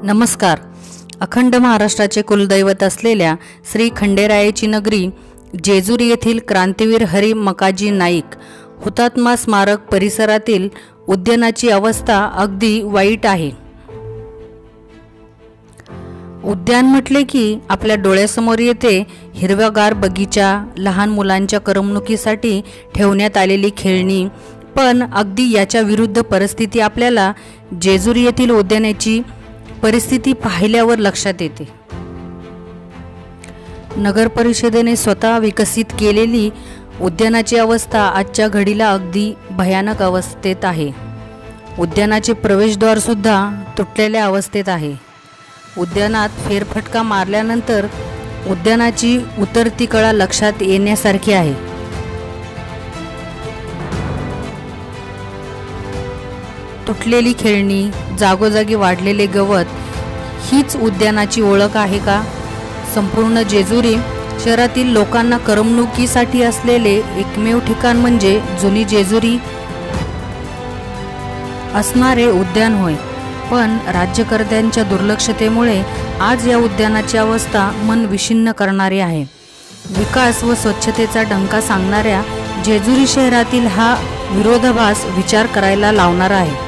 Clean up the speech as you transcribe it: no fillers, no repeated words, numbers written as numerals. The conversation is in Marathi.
नमस्कार। अखंड महाराष्ट्राचे कुलदैवत असलेल्या श्री खंडेरायाची नगरी जेजुरी येथील क्रांतीवीर हरी मकाजी नाईक हुतात्मा स्मारक परिसरातील उद्यानाची अवस्था अगदी वाईट आहे। उद्यान म्हटले की आपल्या डोळ्यासमोर येते हिरवागार बगीचा, लहान मुलांच्या करमणुकीसाठी ठेवण्यात आलेली खेळणी, पण अगदी याच्या विरुद्ध परिस्थिती आपल्याला जेजुरी येथील उद्यानाची परिस्थिती पाहिल्यावर लक्षात येते। नगर परिषदेने स्वतः विकसित केलेली उद्यानाची अवस्था आजच्या घडीला अगदी भयानक अवस्थेत आहे। उद्यानाचे प्रवेशद्वार सुद्धा तुटलेल्या अवस्थेत आहे। उद्यानात फेरफटका मारल्यानंतर उद्यानाची उतरती कळा लक्षात येण्यासारखी आहे। तुटलेली खेळणी, जागोजागी वाढलेले गवत हीच उद्यानाची ओळख आहे का? संपूर्ण जेजुरी शहरातील लोकांना करमणुकीसाठी असलेले एकमेव ठिकाण म्हणजे जुनी जेजुरी असणारे उद्यान होय, पण राज्यकर्त्यांच्या दुर्लक्षतेमुळे आज या उद्यानाची अवस्था मन विषण्ण करणारी आहे। विकास व स्वच्छतेचा डंका सांगणाऱ्या जेजुरी शहरातील हा विरोधाभास विचार करायला लावणारा आहे।